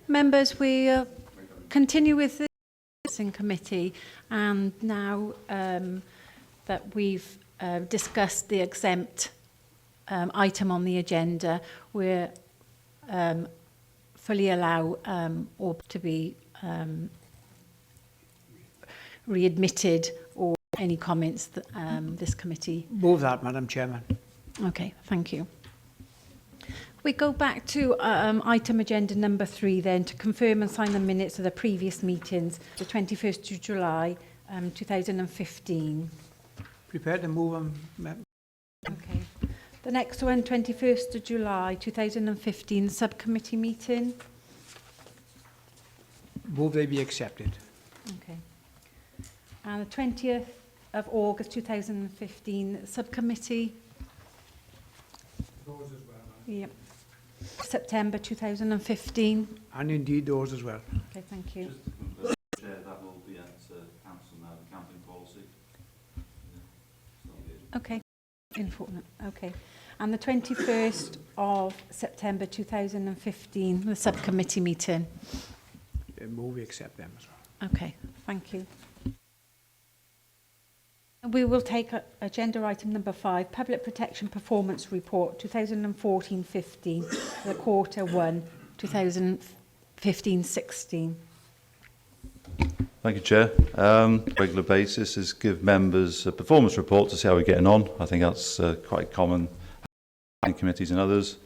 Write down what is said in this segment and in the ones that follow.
Members, we continue with the Licensing Committee, and now that we've discussed the exempt item on the agenda, we're fully allow or to be readmitted, or any comments that this committee... Move that, Madam Chairman. Okay, thank you. We go back to item agenda number 3 then, to confirm and sign the minutes of the previous meetings, the 21st of July 2015. Prepared to move them. Okay. The next one, 21st of July 2015, subcommittee meeting. Move they be accepted. Okay. And the 20th of August 2015, subcommittee. Those as well. Yep. September 2015. And indeed those as well. Okay, thank you. Just to confirm, Chair, that will be at Council now, the camping policy. Yeah. Okay. Important. Okay. And the 21st of September 2015, the subcommittee meeting. Move we accept them as well. Okay, thank you. We will take agenda item number 5, Public Protection Performance Report 2014-15, the quarter 1, 2015-16. Thank you, Chair. Regular basis is give members a performance report to see how we're getting on. I think that's quite common in committees and others.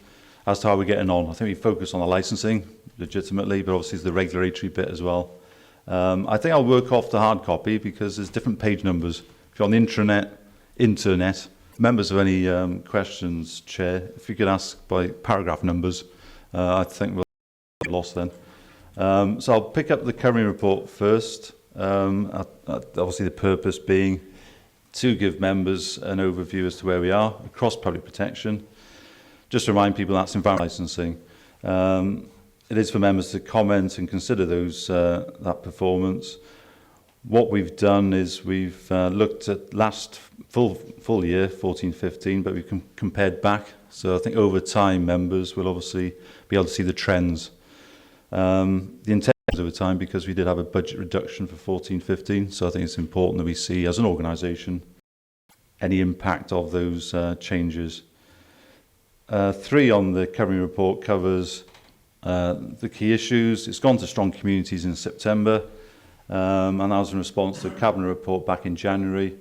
As to how we're getting on, I think we focus on the licensing legitimately, but obviously the regulatory bit as well. I think I'll work off the hard copy because there's different page numbers. If you're on the internet, members have any questions, Chair, if you could ask by paragraph numbers, I think we'll get lost then. So I'll pick up the covering report first. Obviously the purpose being to give members an overview as to where we are across public protection. Just to remind people that's environmental licensing. It is for members to comment and consider that performance. What we've done is we've looked at last full year, 14-15, but we've compared back. So I think over time, members will obviously be able to see the trends. The intent is over time because we did have a budget reduction for 14-15, so I think it's important that we see as an organisation any impact of those changes. 3 on the covering report covers the key issues. It's gone to strong communities in September, and that was in response to a cabinet report back in January,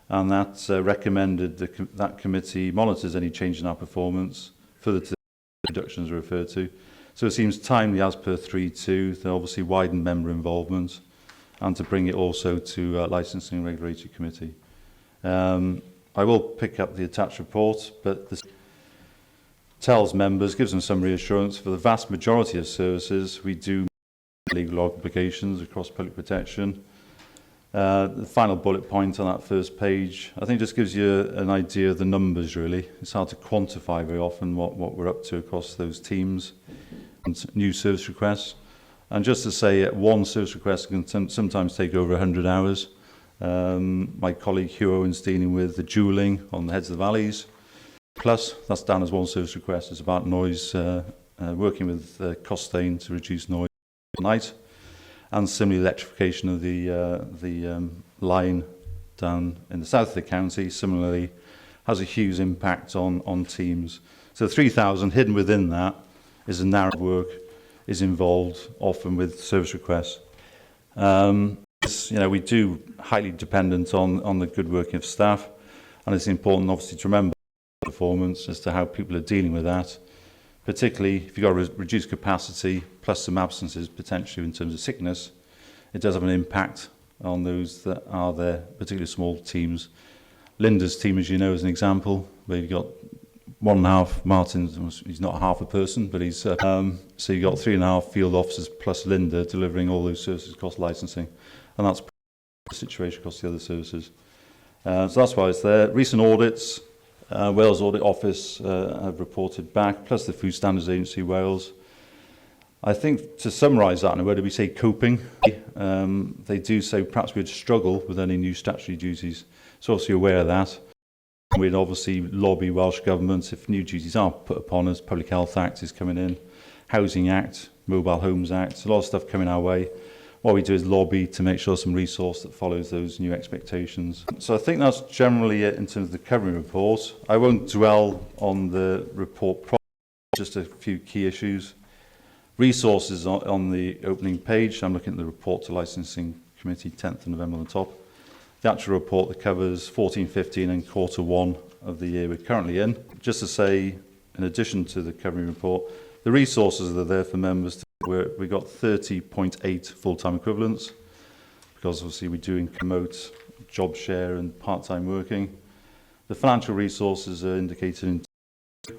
and that recommended that committee monitors any change in our performance further to the reductions referred to. So it seems timely, as per 3.2, to obviously widen member involvement and to bring it also to Licensing and Regulatory Committee. I will pick up the attached report, but this tells members, gives them some reassurance. For the vast majority of services, we do legal obligations across public protection. The final bullet point on that first page, I think just gives you an idea of the numbers, really. It's hard to quantify very often what we're up to across those teams and new service requests. And just to say, one service request can sometimes take over 100 hours. My colleague Hugh Owen's dealing with the dualling on the heads of the valleys. Plus, that's down as one service request. It's about noise, working with Costain to reduce noise at night. And similarly, electrification of the line down in the south of the county, similarly, has a huge impact on teams. So 3,000 hidden within that is a narrow work is involved, often with service requests. We do highly dependent on the good working of staff, and it's important, obviously, to remember performance as to how people are dealing with that, particularly if you've got a reduced capacity plus some absences potentially in terms of sickness. It does have an impact on those that are there, particularly small teams. Linda's team, as you know, is an example where you've got 1.5, Martin, he's not half a person, but he's so you've got 3.5 field officers plus Linda delivering all those services across licensing, and that's the situation across the other services. So that's why it's there. Recent audits, Wales Audit Office have reported back, plus the Food Standards Agency Wales. I think to summarise that, and where do we say coping? They do say perhaps we'd struggle with any new statutory duties. So obviously aware of that. We'd obviously lobby Welsh Government if new duties are put upon us. Public Health Act is coming in. Housing Act, Mobile Homes Act, a lot of stuff coming our way. What we do is lobby to make sure some resource that follows those new expectations. So I think that's generally it in terms of the covering report. I won't dwell on the report properly, just a few key issues. Resources on the opening page. I'm looking at the report to Licensing Committee, 10th of November on the top. The actual report that covers 14-15 and Q1 of the year we're currently in. Just to say, in addition to the covering report, the resources that are there for members, we got 30.8 full-time equivalents, because obviously we do promote job share and part-time working. The financial resources are indicated in,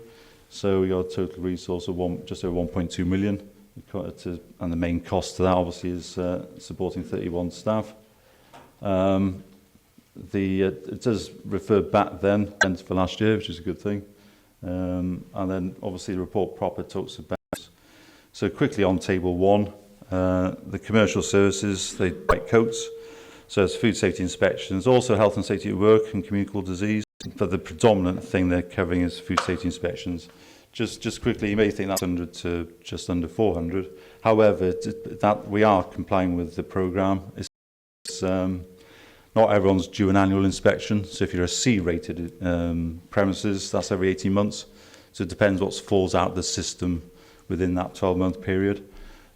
so we got a total resource of just over 1.2 million, and the main cost to that obviously is supporting 31 staff. It does refer back then for last year, which is a good thing. And then obviously the report proper talks about. So quickly on table 1, the commercial services, they write coats. So it's food safety inspections, also health and safety at work and communicable disease. But the predominant thing they're covering is food safety inspections. Just quickly, you may think that's 100 to just under 400. However, that we are complying with the programme. Not everyone's due an annual inspection. So if you're a C-rated premises, that's every 18 months. So it depends what falls out of the system within that 12-month period.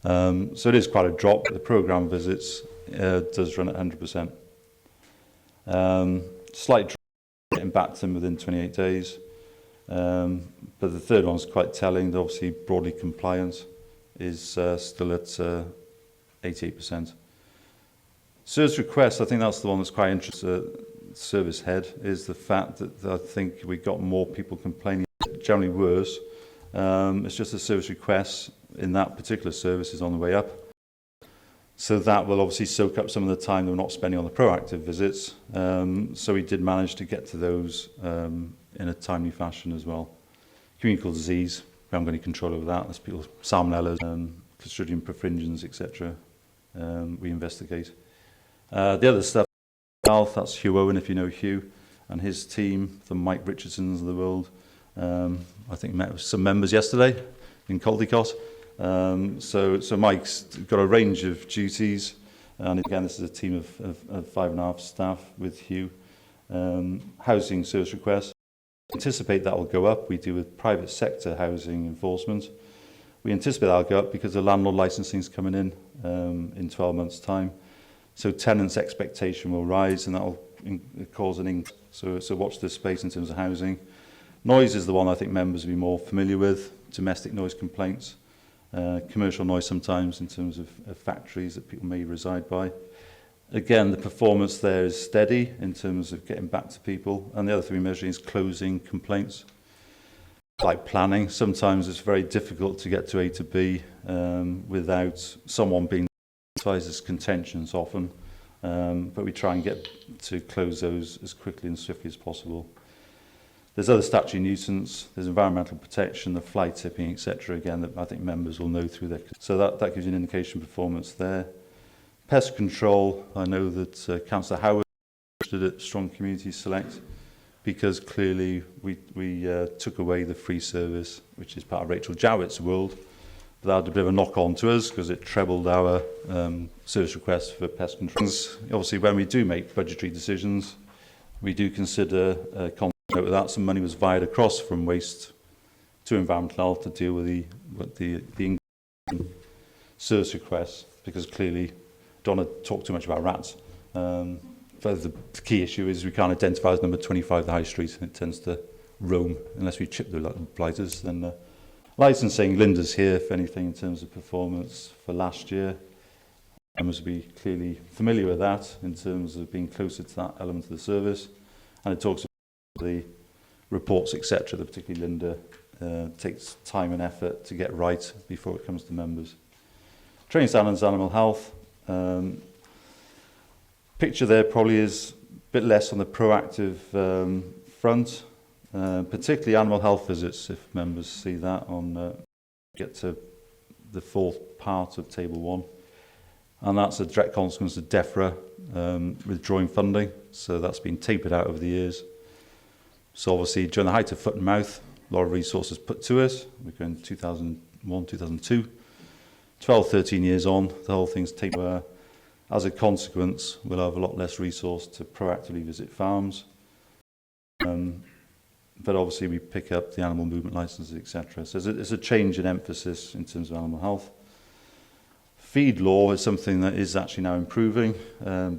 So it is quite a drop. The programme visits does run at 100%. Slight drop, getting back to them within 28 days. But the third one's quite telling. Obviously, broadly compliant is still at 88%. Service requests, I think that's the one that's quite interesting. Service head is the fact that I think we got more people complaining, generally worse. It's just the service requests in that particular service is on the way up. So that will obviously soak up some of the time that we're not spending on the proactive visits. So we did manage to get to those in a timely fashion as well. Communicable disease, we haven't got any control over that. There's people, salmonellas, Clostridium perfringens, etc. We investigate. The other stuff, health, that's Hugh Owen, if you know Hugh, and his team, the Mike Richardsons of the world. I think met with some members yesterday in Caldecott. So Mike's got a range of duties, and again, this is a team of 5.5 staff with Hugh. Housing service requests. Anticipate that will go up. We do with private sector housing enforcement. We anticipate that will go up because the landlord licensing is coming in 12 months' time. So tenants' expectation will rise, and that will cause an increase. So watch this space in terms of housing. Noise is the one I think members will be more familiar with. Domestic noise complaints, commercial noise sometimes in terms of factories that people may reside by. Again, the performance there is steady in terms of getting back to people. And the other thing we're measuring is closing complaints. Like planning, sometimes it's very difficult to get to A to B without someone being as contentions often, but we try and get to close those as quickly and swiftly as possible. There's other statutory nuisance, there's environmental protection, the fly tipping, etc. Again, that I think members will know through their. So that gives you an indication of performance there. Pest control, I know that Councillor Howard did a strong community select because clearly we took away the free service, which is part of Rachel Jowett's world. That had a bit of a knock-on to us because it trebled our service requests for pest control. Obviously, when we do make budgetary decisions, we do consider with that. Some money was wired across from waste to environmental health to deal with the service requests, because clearly don't want to talk too much about rats. But the key issue is we can't identify as number 25 the high street, and it tends to roam unless we chip the blighters. Then licensing, Linda's here, if anything, in terms of performance for last year. I must be clearly familiar with that in terms of being closer to that element of the service. And it talks about the reports, etc., that particularly Linda takes time and effort to get right before it comes to members. Training standards, animal health. Picture there probably is a bit less on the proactive front. Particularly animal health visits, if members see that on get to the fourth part of table 1, and that's a direct consequence of DEFRA withdrawing funding, so that's been tapered out over the years. So obviously during the height of foot and mouth, a lot of resources put to us. We're going 2000 2001, 2002. 12, 13 years on, the whole thing's taken where, as a consequence, we'll have a lot less resource to proactively visit farms. But obviously we pick up the animal movement licenses, etc. So it's a change in emphasis in terms of animal health. Feed law is something that is actually now improving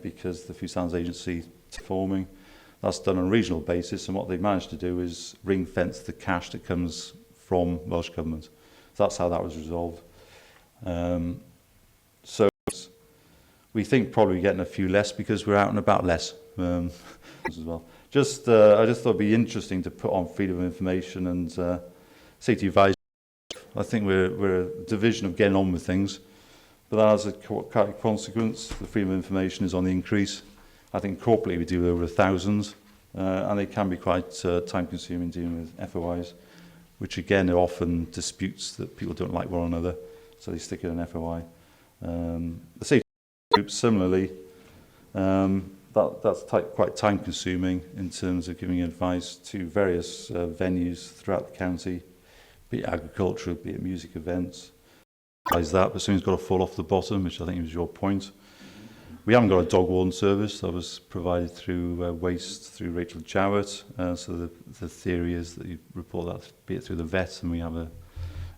because the Food Standards Agency is forming. That's done on a regional basis, and what they've managed to do is ring fence the cash that comes from Welsh Government. So that's how that was resolved. So we think probably getting a few less because we're out and about less as well. I just thought it'd be interesting to put on freedom of information and safety advisory. I think we're a division of getting on with things, but as a consequence, the freedom of information is on the increase. I think corporately we do over 1,000, and they can be quite time-consuming dealing with FOIs, which again are often disputes that people don't like one another, so they stick in an FOI. The safety group, similarly, that's quite time-consuming in terms of giving advice to various venues throughout the county, be it agricultural, be it music events. That, but something's got to fall off the bottom, which I think was your point. We haven't got a dog warden service that was provided through waste through Rachel Jowett. So the theory is that you report that, be it through the vet, and we have a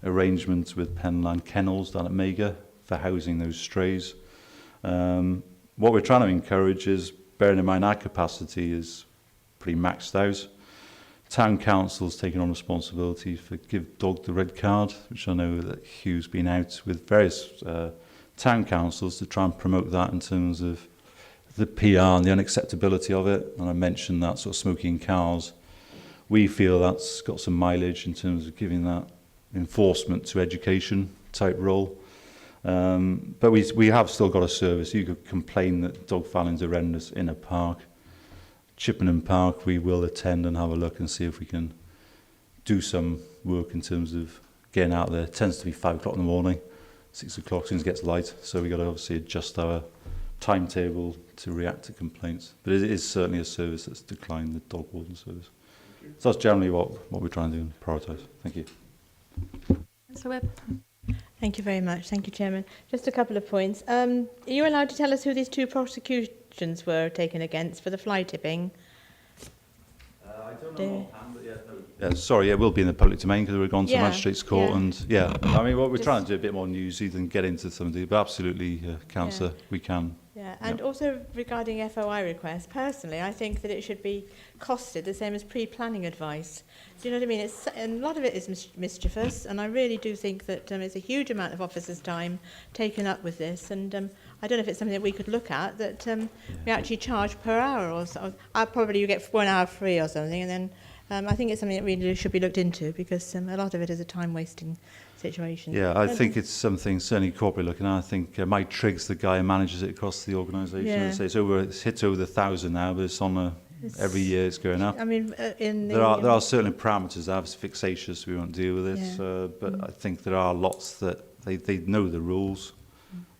arrangement with Penland Kennels down at Mega for housing those strays. What we're trying to encourage is, bearing in mind our capacity is pretty maxed out. Town council's taken on responsibility for Give Dog the Red Card, which I know that Hugh's been out with various town councils to try and promote that in terms of the PR and the unacceptability of it. And I mentioned that sort of smoking cars. We feel that's got some mileage in terms of giving that enforcement to education type role. But we have still got a service. You could complain that dog fouling is horrendous in a park. Chippenham Park, we will attend and have a look and see if we can do some work in terms of getting out there. It tends to be 5 o'clock in the morning, 6 o'clock, as soon as it gets light. So we've got to obviously adjust our timetable to react to complaints. But it is certainly a service that's declined, the dog warden service. So that's generally what we're trying to do and prioritise. Thank you. So Webb. Thank you very much. Thank you, Chairman. Just a couple of points. Are you allowed to tell us who these 2 prosecutions were taken against for the fly tipping? I don't know offhand, but yeah, sorry, it will be in the public domain because we've gone to Magistrates Court and I mean, what we're trying to do a bit more newsy than get into some of the, but absolutely, Councillor, we can. Yeah, and also regarding FOI requests, personally, I think that it should be costed the same as pre-planning advice. Do you know what I mean? And a lot of it is mischievous, and I really do think that it's a huge amount of officers' time taken up with this, and I don't know if it's something that we could look at, that we actually charge per hour or so. Probably you get 1 hour free or something, and then I think it's something that really should be looked into, because a lot of it is a time-wasting situation. Yeah, I think it's something certainly corporate looking at. I think Mike Triggs, the guy who manages it across the organisation, it's hit over 1,000 now, but it's on every year it's going up. I mean, there are certain parameters that are fixatious, we won't deal with it, but I think there are lots that they know the rules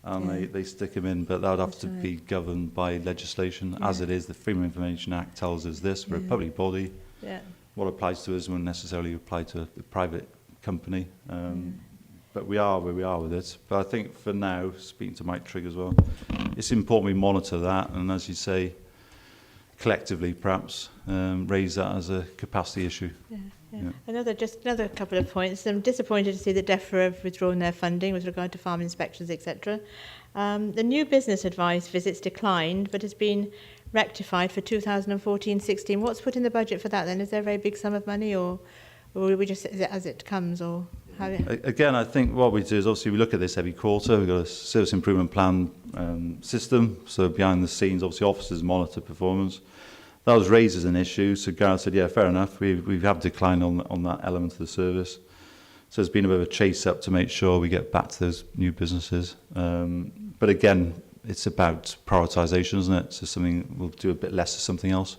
and they stick them in, but that would have to be governed by legislation. As it is, the Freedom of Information Act tells us this, we're a public body. What applies to us won't necessarily apply to a private company, but we are where we are with it. But I think for now, speaking to Mike Trigg as well, it's important we monitor that, and as you say, collectively perhaps raise that as a capacity issue. Another couple of points. I'm disappointed to see that DEFRA have withdrawn their funding with regard to farm inspections, etc. The new business advice visits declined, but has been rectified for 2014-16. What's put in the budget for that then? Is there a very big sum of money, or will we just, is it as it comes, or how? Again, I think what we do is obviously we look at this every quarter. We've got a service improvement plan system. So behind the scenes, obviously officers monitor performance. That was raised as an issue. So Gareth said, yeah, fair enough. We have declined on that element of the service. So there's been a bit of a chase up to make sure we get back to those new businesses. But again, it's about prioritisation, isn't it? So something we'll do a bit less of something else.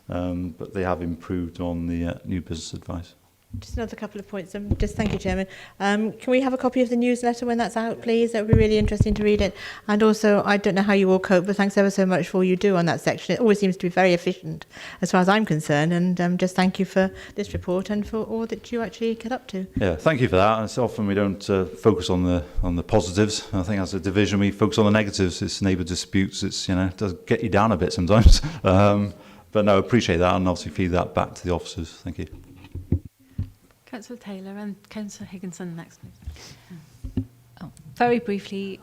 But they have improved on the new business advice. Just another couple of points. Just thank you, Chairman. Can we have a copy of the newsletter when that's out, please? That would be really interesting to read it. And also, I don't know how you all cope, but thanks ever so much for all you do on that section. It always seems to be very efficient, as far as I'm concerned. And just thank you for this report and for all that you actually get up to. Yeah, thank you for that. It's often we don't focus on the positives. I think as a division we focus on the negatives. It's neighbour disputes. It's it does get you down a bit sometimes. But no, appreciate that and obviously feed that back to the officers. Thank you. Councillor Taylor and Councillor Higginson next, please. Oh, very briefly.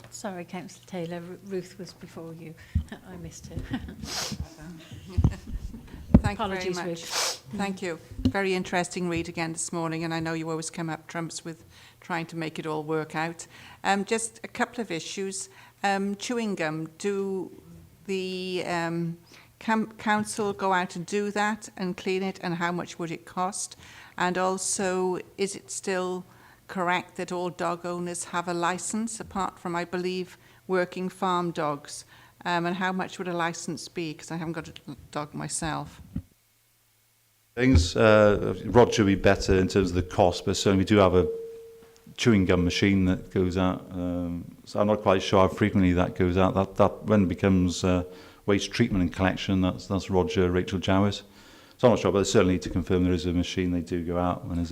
Sorry, Councillor Taylor. Ruth was before you. I missed her. Thank Apologies, you very much. Ruth. Thank you. Very interesting read again this morning, and I know you always come up trumps with trying to make it all work out. Just a couple of issues. Chewing gum. Do the council go out and do that and clean it, and how much would it cost? And also, is it still correct that all dog owners have a licence, apart from, I believe, working farm dogs? And how much would a licence be? Because I haven't got a dog myself. Things, Roger would be better in terms of the cost, but certainly we do have a chewing gum machine that goes out. So I'm not quite sure how frequently that goes out. That when it becomes waste treatment and collection, that's Roger, Rachel Jowett. So I'm not sure, but certainly to confirm there is a machine. They do go out when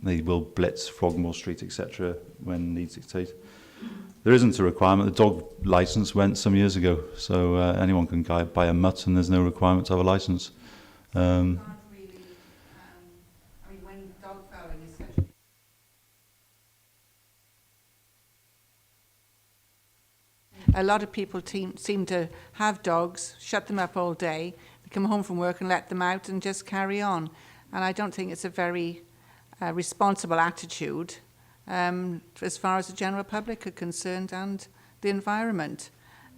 they will blitz Frogmore Street, etc. when needs dictate. There isn't a requirement. The dog licence went some years ago, so anyone can buy a mutt, and there's no requirement to have a licence. When dog fouling is such a lot of people seem to have dogs, shut them up all day, they come home from work and let them out and just carry on. And I don't think it's a very responsible attitude as far as the general public are concerned and the environment.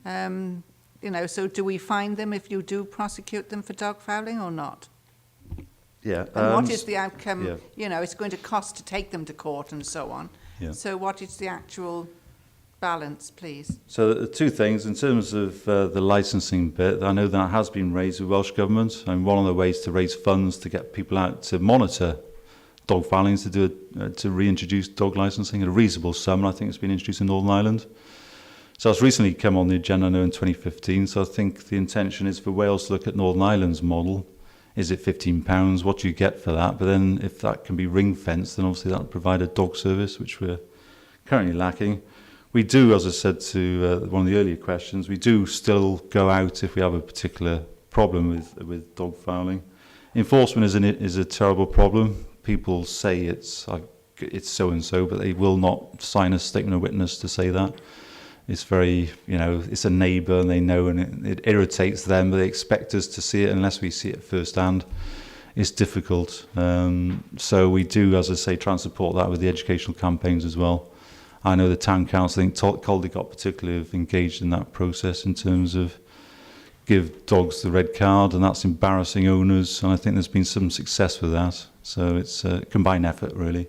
So do we fine them if you do prosecute them for dog fouling or not? Yeah. And what is the outcome? Yeah. It's going to cost to take them to court and so on. Yeah. So what is the actual balance, please? So the two things, in terms of the licensing bit, I know that has been raised with Welsh Government, and one of the ways to raise funds to get people out to monitor dog fouling is to reintroduce dog licensing at a reasonable sum. I think it's been introduced in Northern Ireland. So it's recently come on the agenda, I know, in 2015, so I think the intention is for Wales to look at Northern Ireland's model. Is it £15? What do you get for that? But then if that can be ring-fenced, then obviously that will provide a dog service, which we're currently lacking. We do, as I said to one of the earlier questions, we do still go out if we have a particular problem with dog fouling. Enforcement is a terrible problem. People say it's so-and-so, but they will not sign a statement of witness to say that. It's very, it's a neighbour and they know, and it irritates them, but they expect us to see it unless we see it firsthand. It's difficult. So we do, as I say, try and support that with the educational campaigns as well. I know the town council, I think Caldicott particularly, have engaged in that process in terms of give dogs the red card, and that's embarrassing owners, and I think there's been some success with that. So it's a combined effort, really,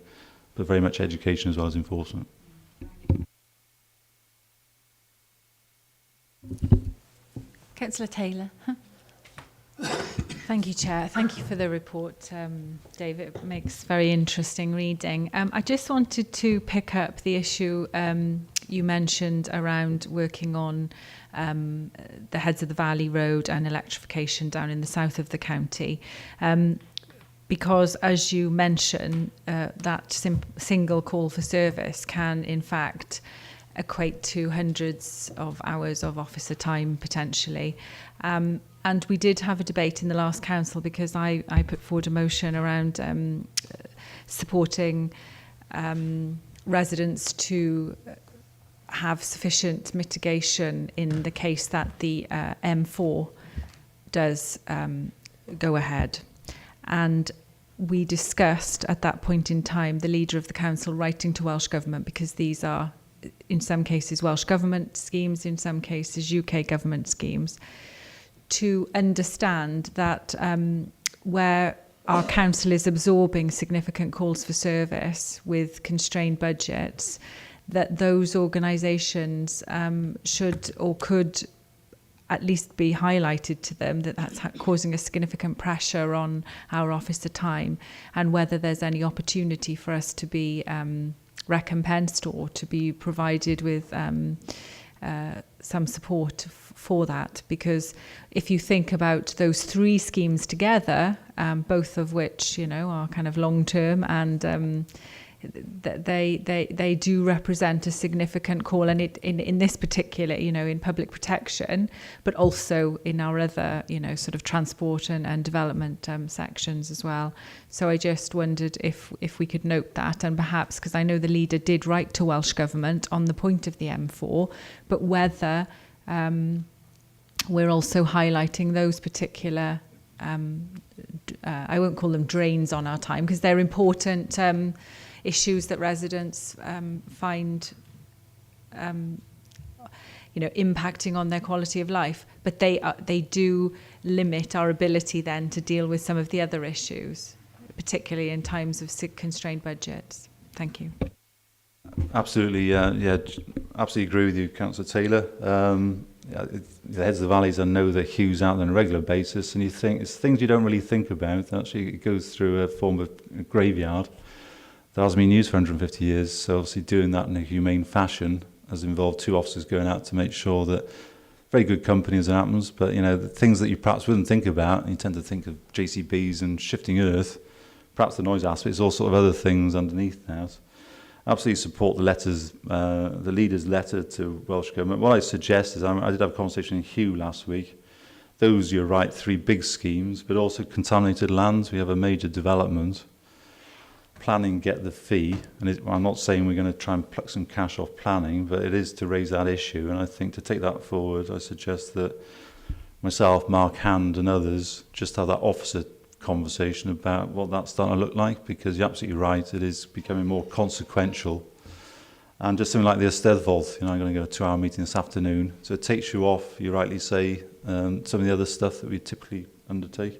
but very much education as well as enforcement. Councillor Taylor. Thank you, Chair. Thank you for the report, David. It makes very interesting reading. I just wanted to pick up the issue you mentioned around working on the Heads of the Valley Road and electrification down in the south of the county. Because, as you mentioned, that single call for service can, in fact, equate to hundreds of hours of officer time, potentially. And we did have a debate in the last council because I put forward a motion around supporting residents to have sufficient mitigation in the case that the M4 does go ahead. And we discussed at that point in time the leader of the council writing to Welsh Government, because these are in some cases Welsh Government schemes, in some cases UK Government schemes, to understand that where our council is absorbing significant calls for service with constrained budgets, that those organisations should or could at least be highlighted to them that that's causing a significant pressure on our officer time, and whether there's any opportunity for us to be recompensed or to be provided with some support for that. Because if you think about those three schemes together, both of which, you know, are kind of long term, and they do represent a significant call, and it in this particular, you know, in public protection, but also in our other, you know, sort of transport and development sections as well. So I just wondered if we could note that, and perhaps, because I know the leader did write to Welsh Government on the point of the M4, but whether we're also highlighting those particular I won't call them drains on our time, because they're important issues that residents find, you know, impacting on their quality of life. But they do limit our ability then to deal with some of the other issues, particularly in times of constrained budgets. Thank you. Absolutely, absolutely agree with you, Councillor Taylor. The heads of the valleys, I know that Hugh's out on a regular basis, and you think it's things you don't really think about. Actually, it goes through a form of a graveyard that hasn't been used for 150 years. So obviously doing that in a humane fashion has involved 2 officers going out to make sure that very good company as it happens, but you know, the things that you perhaps wouldn't think about, you tend to think of JCBs and shifting earth, perhaps the noise aspect, it's all sort of other things underneath now. Absolutely support the letters, the leader's letter to Welsh Government. What I suggest is, I did have a conversation with Hugh last week. Those, you're right, 3 big schemes, but also contaminated lands. We have a major development. Planning get the fee, and I'm not saying we're going to try and pluck some cash off planning, but it is to raise that issue. And I think to take that forward, I suggest that myself, Mark Hand and others just have that officer conversation about what that's starting to look like, because you're absolutely right, it is becoming more consequential. And just something like the Eisteddfod, you know, I'm going to go to a 2-hour meeting this afternoon, so it takes you off, you rightly say, some of the other stuff that we typically undertake.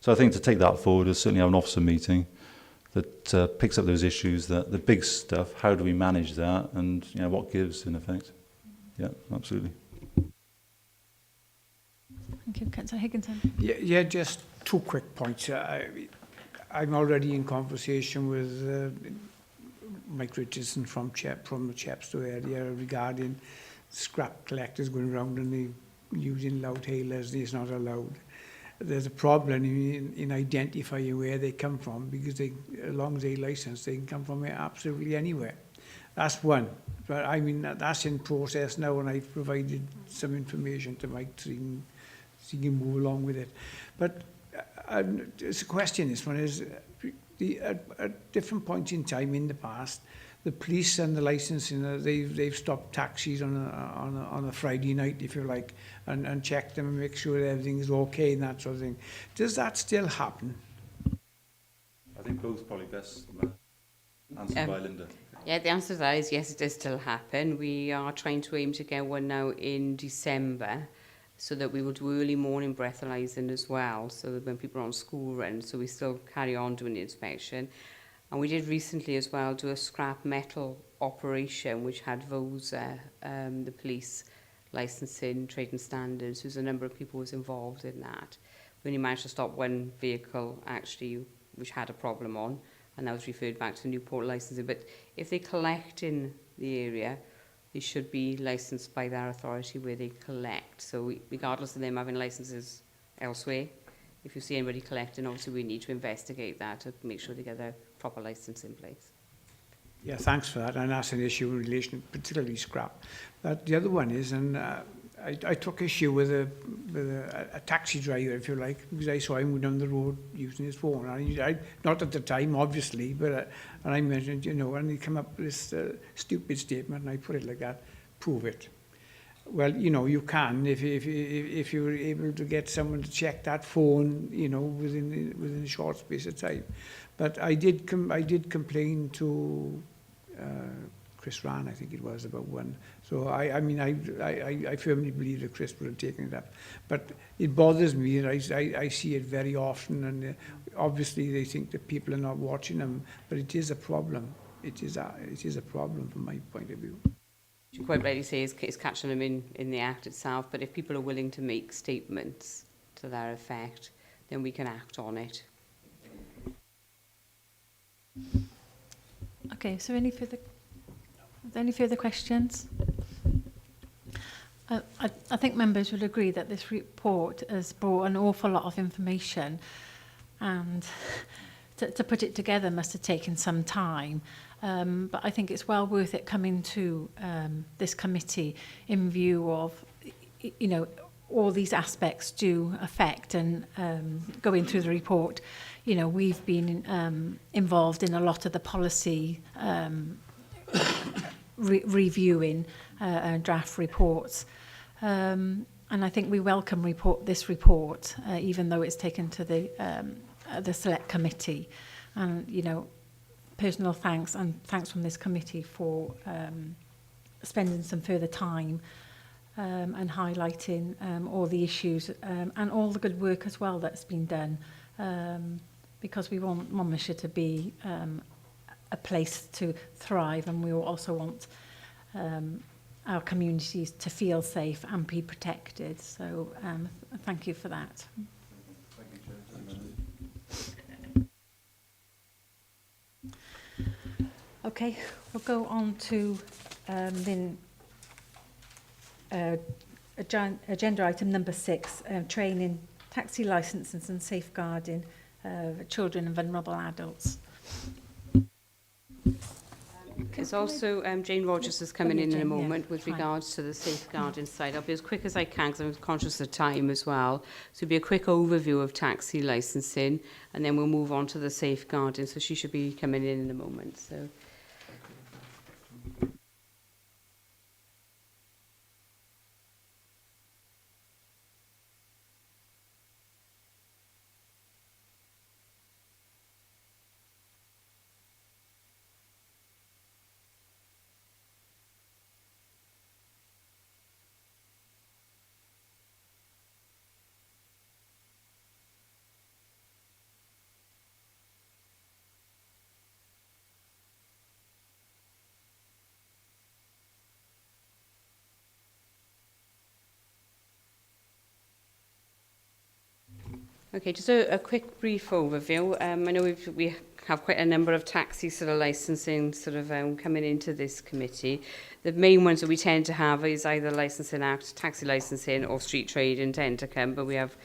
So I think to take that forward is certainly have an officer meeting that picks up those issues, that the big stuff, how do we manage that, and you know, what gives in effect. Yeah, absolutely. Thank you, Councillor Higginson. Yeah, just 2 quick points. I'm already in conversation with Mike Richardson from the Chepstow area regarding scrap collectors going around and they using loud hailers. It's not allowed. There's a problem in identifying where they come from, because they, as long as they're licensed, they can come from absolutely anywhere. That's one. But I mean, that's in process now, and I've provided some information to Mike so he can move along with it. But it's a question, this one is, at different points in time in the past, the police and the licensing, they've stopped taxis on a Friday night, if you like, and checked them and make sure everything is okay and that sort of thing. Does that still happen? I think both probably best answered by Linda. Yeah, the answer to that is yes, it does still happen. We are trying to aim to get one now in December, so that we will do early morning breathalyzing as well, so that when people are on school run, so we still carry on doing the inspection. And we did recently as well do a scrap metal operation, which had VOSA, the police licensing, trading standards. There's a number of people who was involved in that. We only managed to stop one vehicle, actually, which had a problem on, and that was referred back to Newport licensing. But if they collect in the area, they should be licensed by their authority where they collect. So regardless of them having licenses elsewhere, if you see anybody collecting, obviously we need to investigate that to make sure they get their proper license in place. Yeah, thanks for that. And that's an issue in relation, particularly scrap. But the other one is, and I took issue with a taxi driver, if you like, because I saw him go down the road using his phone. And I not at the time, obviously, but and I mentioned, you know, and he come up with this stupid statement, and I put it like that: prove it. Well, you know, you can if you're able to get someone to check that phone, you know, within a short space of time. But I did complain to Chris Rann, I think it was, about one. So I mean I firmly believe that Chris would have taken it up. But it bothers me, and I see it very often, and obviously they think that people are not watching them, but it is a problem. It is a problem from my point of view. you quite rightly say, is catching them in the Act itself, but if people are willing to make statements to that effect, then we can act on it. Okay, so any further questions? I think members would agree that this report has brought an awful lot of information, and to put it together must have taken some time. But I think it's well worth it coming to this committee in view of, you know, all these aspects do affect, and going through the report, you know, we've been involved in a lot of the policy reviewing draft reports. And I think we welcome this report, even though it's taken to the select committee. And, you know, personal thanks, and thanks from this committee for spending some further time and highlighting all the issues and all the good work as well that's been done, because we want Monmouthshire to be a place to thrive, and we also want our communities to feel safe and be protected. So thank you for that. Okay, we'll go on to then agenda item number 6, training, taxi licences and safeguarding children and vulnerable adults. There's also Jane Rogers is coming in a moment with regards to the safeguarding side. I'll be as quick as I can because I'm conscious of time as well. So it'll be a quick overview of taxi licensing, and then we'll move on to the safeguarding. So she should be coming in a moment. So. Okay, just a quick brief overview. I know we have quite a number of taxi sort of licensing sort of coming into this committee. The main ones that we tend to have is either Licensing Act, taxi licensing, or street trading tend to come, but we have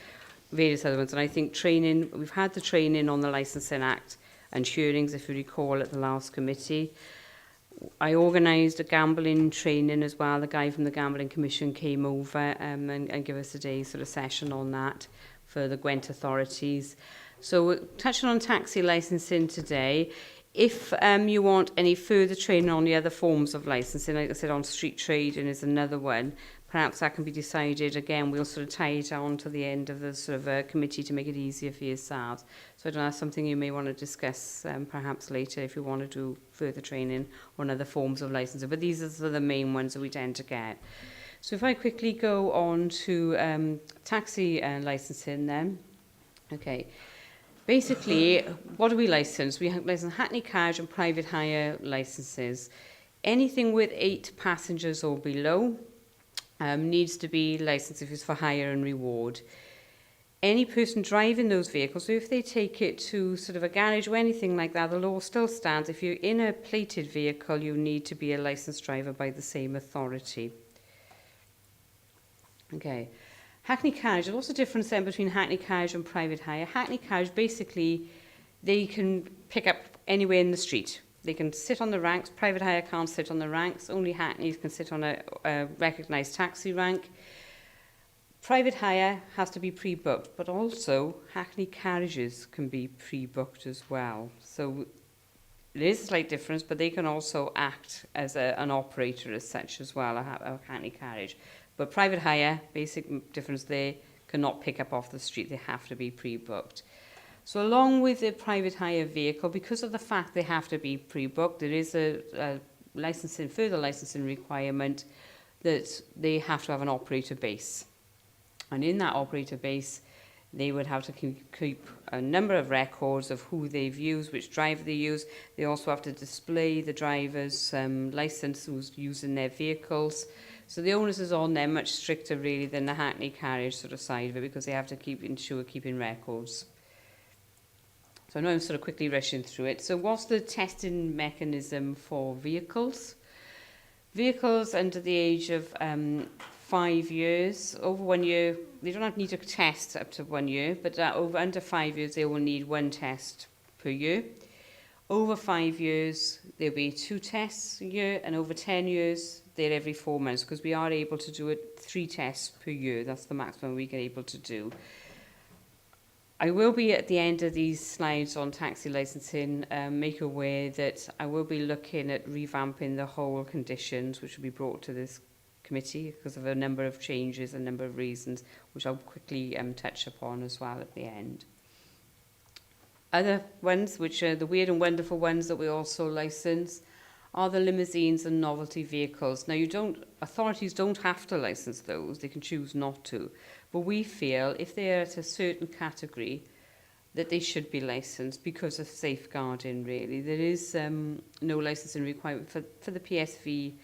various other ones. And I think training, we've had the training on the Licensing Act and hearings, if you recall, at the last committee. I organised a gambling training as well. The guy from the Gambling Commission came over and gave us a day sort of session on that for the Gwent authorities. So we're touching on taxi licensing today. If you want any further training on the other forms of licensing, like I said, on street trading is another one, perhaps that can be decided. Again, we'll sort of tie it on to the end of the sort of committee to make it easier for yourselves. So I don't know, that's something you may want to discuss perhaps later if you want to do further training on other forms of licensing. But these are the main ones that we tend to get. So if I quickly go on to taxi licensing then. Okay. Basically, what do we license? We license Hackney, Carriage and private hire licenses. Anything with 8 passengers or below needs to be licensed if it's for hire and reward. Any person driving those vehicles, so if they take it to sort of a garage or anything like that, the law still stands. If you're in a plated vehicle, you need to be a licensed driver by the same authority. Okay. Hackney Carriage, what's the difference then between Hackney Carriage and private hire? Hackney Carriage, basically, they can pick up anywhere in the street. They can sit on the ranks. Private hire can't sit on the ranks. Only Hackneys can sit on a recognised taxi rank. Private hire has to be pre-booked, but also Hackney Carriages can be pre-booked as well. So it is a slight difference, but they can also act as an operator as such as well, a Hackney Carriage. But private hire, basic difference there, cannot pick up off the street. They have to be pre-booked. So along with the private hire vehicle, because of the fact they have to be pre-booked, there is a further licensing requirement that they have to have an operator base. And in that operator base, They would have to keep a number of records of who they've used, which driver they use. They also have to display the driver's licence who's using their vehicles. So the onus is on them much stricter really than the Hackney Carriage sort of side of it, because they have to ensure keeping records. So I know I'm sort of quickly rushing through it. So what's the testing mechanism for vehicles? Vehicles under the age of 5 years, over 1 year, they don't need to test up to 1 year, but under 5 years, they will need 1 test per year. Over 5 years, there'll be 2 tests a year, and over 10 years, they're every 4 months, because we are able to do it 3 tests per year. That's the maximum we get able to do. I will be at the end of these slides on taxi licensing, make aware that I will be looking at revamping the whole conditions, which will be brought to this committee because of a number of changes, a number of reasons, which I'll quickly touch upon as well at the end. Other ones, which are the weird and wonderful ones that we also license, are the limousines and novelty vehicles. Now, authorities don't have to license those; they can choose not to. But we feel if they are at a certain category, that they should be licensed because of safeguarding. Really, there is no licensing requirement for the PSV.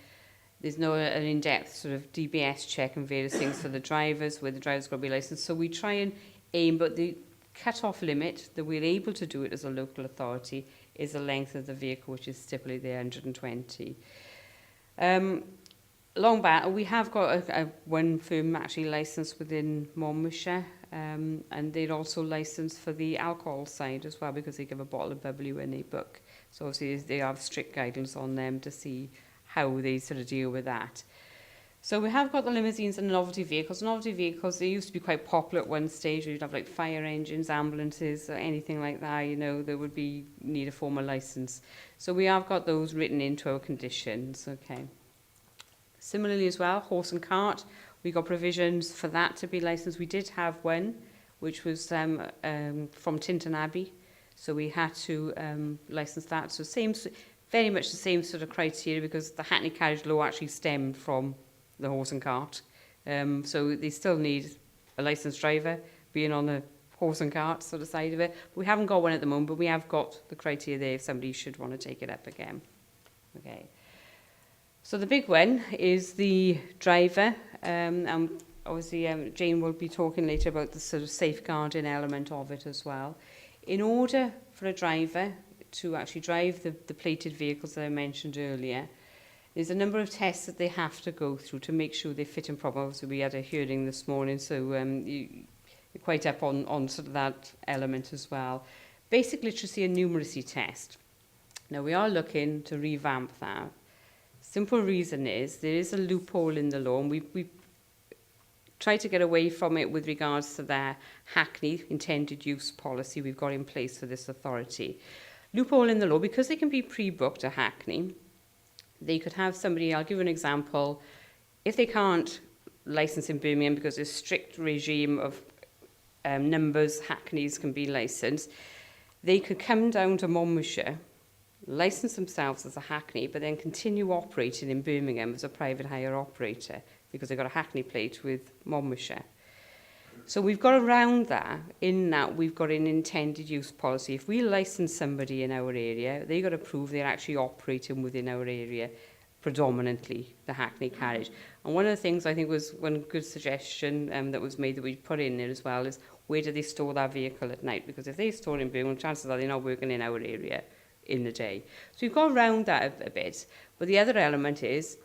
There's no an in-depth sort of DBS check and various things for the drivers, where the drivers got to be licensed. So we try and aim, but the cut-off limit that we're able to do it as a local authority is the length of the vehicle, which is stipulated there, 120. Long back, we have got one firm actually licensed within Monmouthshire, and they're also licensed for the alcohol side as well, because they give a bottle of bubbly when they book. So obviously they have strict guidance on them to see how they sort of deal with that. So we have got the limousines and novelty vehicles. Novelty vehicles, they used to be quite popular at one stage. You'd have like fire engines, ambulances, or anything like that, you know, that would need a formal license. So we have got those written into our conditions, okay. Similarly as well, horse and cart, we got provisions for that to be licensed. We did have one, which was from Tintern Abbey. So we had to license that. So very much the same sort of criteria, because the Hackney Carriage law actually stemmed from the horse and cart. So they still need a licensed driver being on the horse and cart sort of side of it. We haven't got one at the moment, but we have got the criteria there if somebody should want to take it up again. Okay. So the big one is the driver. And obviously Jane will be talking later about the sort of safeguarding element of it as well. In order for a driver to actually drive the plated vehicles that I mentioned earlier, there's a number of tests that they have to go through to make sure they fit in properly. So we had a hearing this morning, so you're quite up on sort of that element as well. Basic literacy and numeracy test. Now we are looking to revamp that. Simple reason is there is a loophole in the law, and we try to get away from it with regards to their Hackney intended use policy we've got in place for this authority. Loophole in the law, because they can be pre-booked at Hackney, they could have somebody, I'll give you an example, if they can't license in Birmingham because there's a strict regime of numbers Hackneys can be licensed, they could come down to Monmouthshire, license themselves as a Hackney, but then continue operating in Birmingham as a private hire operator because they've got a Hackney plate with Monmouthshire. So we've got around that, in that we've got an intended use policy. If we license somebody in our area, they've got to prove they're actually operating within our area, predominantly the Hackney Carriage. And one of the things I think was one good suggestion that was made that we put in there as well is, where do they store that vehicle at night? Because if they store in Birmingham, chances are they're not working in our area in the day. So we've got around that a bit. But the other element is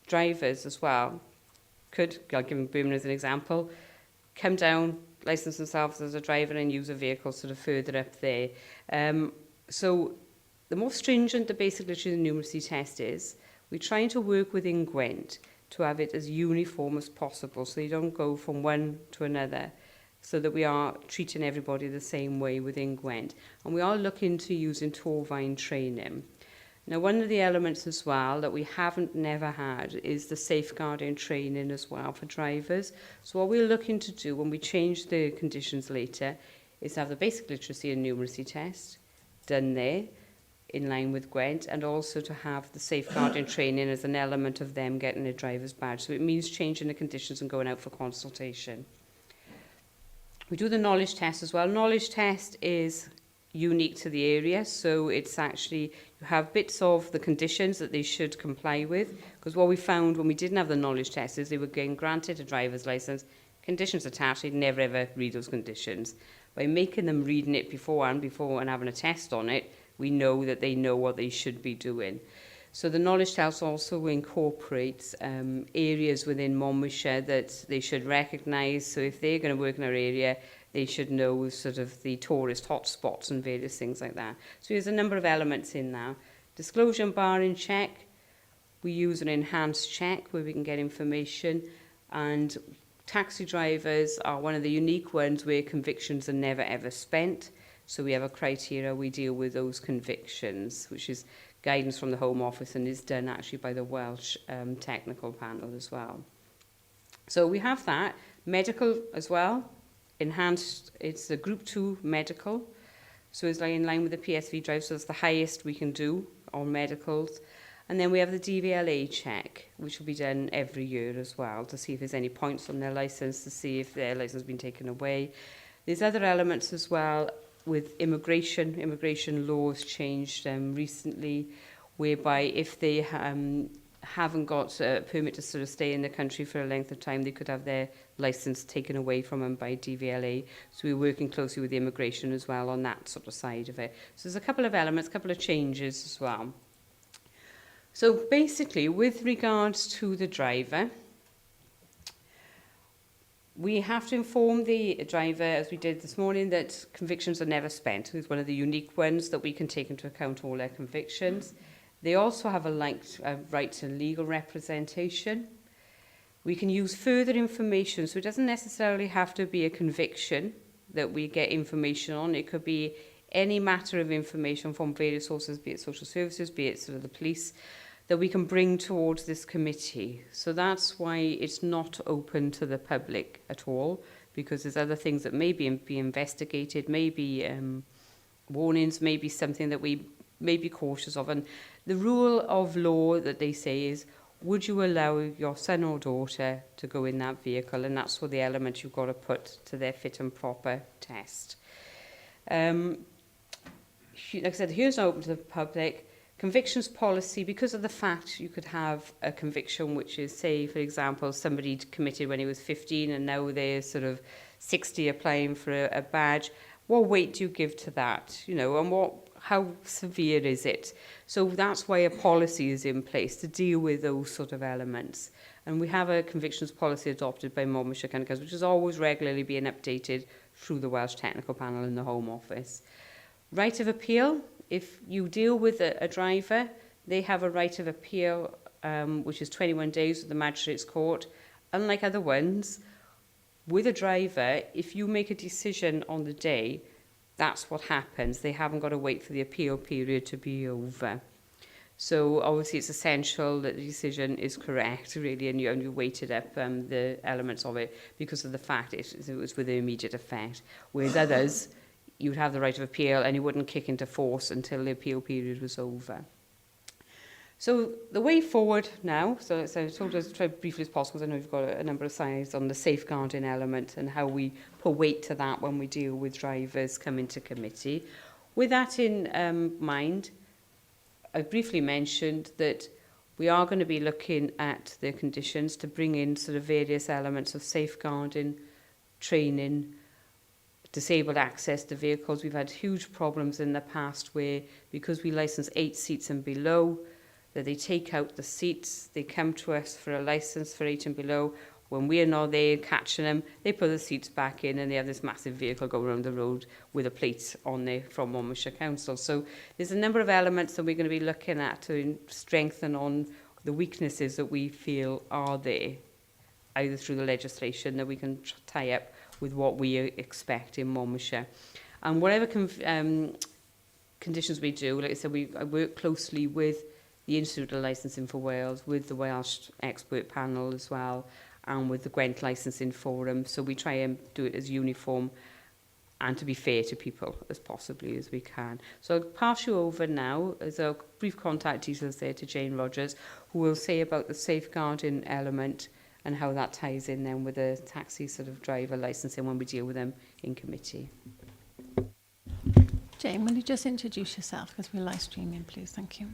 drivers as well. I'll give Birmingham as an example, come down, license themselves as a driver and use a vehicle sort of further up there. So the more stringent the basic literacy and numeracy test is, we're trying to work within Gwent to have it as uniform as possible so you don't go from one to another, so that we are treating everybody the same way within Gwent. And we are looking to using Torvine training. Now, one of the elements as well that we never had is the safeguarding training as well for drivers. So what we're looking to do when we change the conditions later is have the basic literacy and numeracy test done there in line with Gwent, and also to have the safeguarding training as an element of them getting a driver's badge. So it means changing the conditions and going out for consultation. We do the knowledge test as well. Knowledge test is unique to the area, so it's actually, you have bits of the conditions that they should comply with, because what we found when we didn't have the knowledge test is they were getting granted a driver's license, conditions attached, they'd never ever read those conditions. By making them reading it before and having a test on it, we know that they know what they should be doing. So the knowledge test also incorporates areas within Monmouthshire that they should recognise. So if they're going to work in our area, they should know sort of the tourist hotspots and various things like that. So there's a number of elements in now. Disclosure and barring check. We use an enhanced check where we can get information. And taxi drivers are one of the unique ones where convictions are never ever spent. So we have a criteria, we deal with those convictions, which is guidance from the Home Office and is done actually by the Welsh technical panel as well. So we have that. Medical as well. Enhanced, it's a Group 2 medical. So it's like in line with the PSV drive, so it's the highest we can do on medicals. And then we have the DVLA check, which will be done every year as well, to see if there's any points on their licence, to see if their licence has been taken away. There's other elements as well with immigration. Immigration laws changed recently, whereby if they haven't got a permit to sort of stay in the country for a length of time, they could have their licence taken away from them by DVLA. So we're working closely with immigration as well on that sort of side of it. So there's a couple of elements, a couple of changes as well. So basically, with regards to the driver, we have to inform the driver, as we did this morning, that convictions are never spent. It's one of the unique ones that we can take into account all their convictions. They also have a right to legal representation. We can use further information, so it doesn't necessarily have to be a conviction that we get information on. It could be any matter of information from various sources, be it social services, be it sort of the police, that we can bring towards this committee. So that's why it's not open to the public at all, because there's other things that may be investigated, maybe warnings, maybe something that we may be cautious of. And the rule of law that they say is, would you allow your son or daughter to go in that vehicle? And that's what the element you've got to put to their fit and proper test. Like I said, here's open to the public. Convictions policy, because of the fact you could have a conviction which is, say, for example, somebody committed when he was 15 and now they're sort of 60 applying for a badge. What weight do you give to that? You know, and how severe is it? So that's why a policy is in place to deal with those sort of elements. And we have a convictions policy adopted by Monmouthshire County Council, which is always regularly being updated through the Welsh Technical Panel in the Home Office. Right of appeal. If you deal with a driver, they have a right of appeal, which is 21 days with the Magistrates Court. Unlike other ones, with a driver, if you make a decision on the day, that's what happens. They haven't got to wait for the appeal period to be over. So obviously it's essential that the decision is correct, really, and you weighted up the elements of it because of the fact it was with immediate effect. Whereas others, you would have the right of appeal and it wouldn't kick into force until the appeal period was over. So the way forward now, so I told us to try briefly as possible, because I know you've got a number of slides on the safeguarding element and how we put weight to that when we deal with drivers coming to committee. With that in mind, I briefly mentioned that we are going to be looking at the conditions to bring in sort of various elements of safeguarding, training, disabled access to vehicles. We've had huge problems in the past where, because we license 8 seats and below, that they take out the seats, they come to us for a license for 8 and below. When we're not there catching them, they put the seats back in and they have this massive vehicle going around the road with a plate on there from Monmouthshire Council. So there's a number of elements that we're going to be looking at to strengthen on the weaknesses that we feel are there, either through the legislation that we can tie up with what we expect in Monmouthshire. And whatever conditions we do, like I said, I work closely with the Institute of Licensing for Wales, with the Welsh Expert Panel as well, and with the Gwent Licensing Forum. So we try and do it as uniform and to be fair to people as possibly as we can. So I'll pass you over now, as a brief contact details there to Jane Rogers, who will say about the safeguarding element and how that ties in then with the taxi sort of driver licensing when we deal with them in committee. Jane, will you just introduce yourself because we're live streaming, please? Thank you.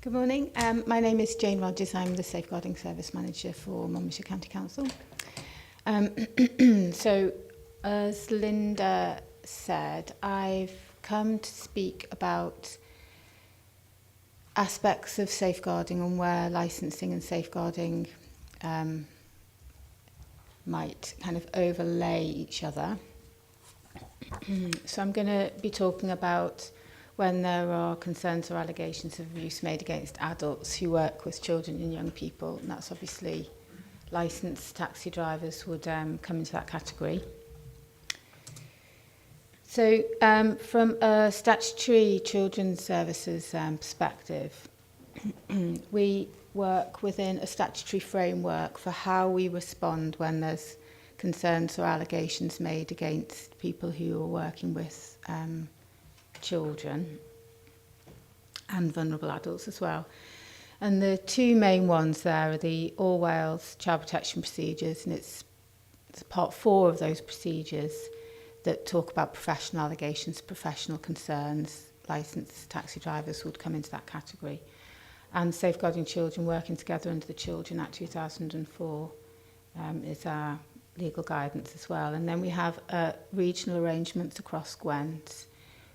Good morning. My name is Jane Rogers. I'm the Safeguarding Service Manager for Monmouthshire County Council. So, as Linda said, I've come to speak about aspects of safeguarding and where licensing and safeguarding might kind of overlay each other. So I'm going to be talking about when there are concerns or allegations of abuse made against adults who work with children and young people, and that's obviously licensed taxi drivers would come into that category. So from a statutory children's services perspective, we work within a statutory framework for how we respond when there's concerns or allegations made against people who are working with children and vulnerable adults as well. And the two main ones there are the All Wales Child Protection Procedures, and it's part 4 of those procedures that talk about professional allegations, professional concerns. Licensed taxi drivers would come into that category. And Safeguarding Children, working together under the Children Act 2004 is our legal guidance as well. And then we have regional arrangements across Gwent,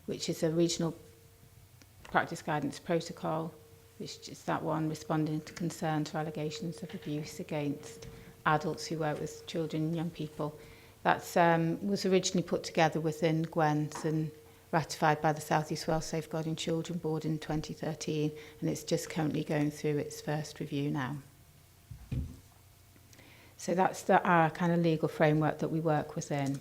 which is a regional practice guidance protocol, which is that one responding to concerns or allegations of abuse against adults who work with children and young people. That was originally put together within Gwent and ratified by the South East Wales Safeguarding Children Board in 2013, and it's just currently going through its first review now. So that's our kind of legal framework that we work within.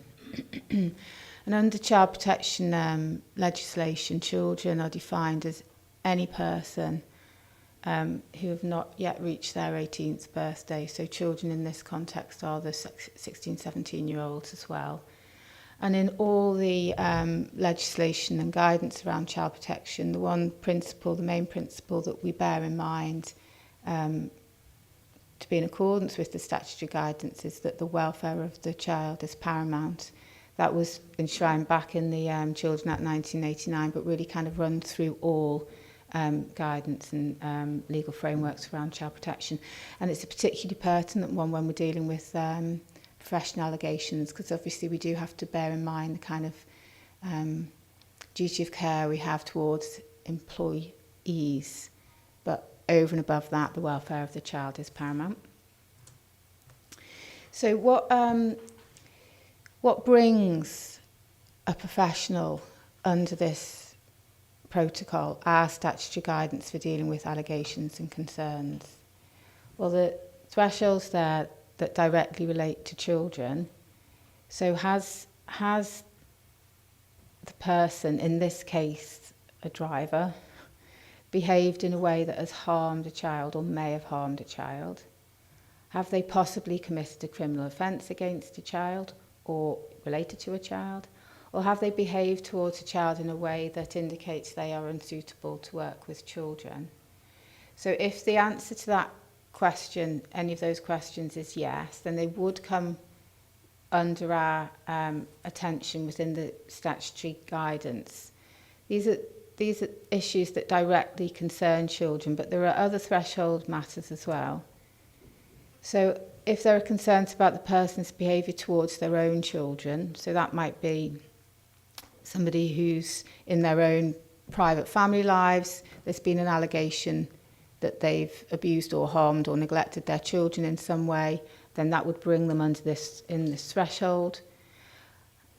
And under child protection legislation, children are defined as any person who have not yet reached their 18th birthday. So children in this context are the 16, 17-year-olds as well. And in all the legislation and guidance around child protection, the one principle, the main principle that we bear in mind to be in accordance with the statutory guidance is that the welfare of the child is paramount. That was enshrined back in the Children Act 1989, but really kind of run through all guidance and legal frameworks around child protection. And it's a particularly pertinent one when we're dealing with professional allegations, because obviously we do have to bear in mind the kind of duty of care we have towards employees. But over and above that, the welfare of the child is paramount. So what brings a professional under this protocol, our statutory guidance for dealing with allegations and concerns? Well, the thresholds there that directly relate to children. So has the person, in this case a driver, behaved in a way that has harmed a child or may have harmed a child? Have they possibly committed a criminal offence against a child or related to a child? Or have they behaved towards a child in a way that indicates they are unsuitable to work with children? So if the answer to that question, any of those questions, is yes, then they would come under our attention within the statutory guidance. These are issues that directly concern children, but there are other threshold matters as well. So if there are concerns about the person's behaviour towards their own children, so that might be somebody who's in their own private family lives, there's been an allegation that they've abused or harmed or neglected their children in some way, then that would bring them under this threshold.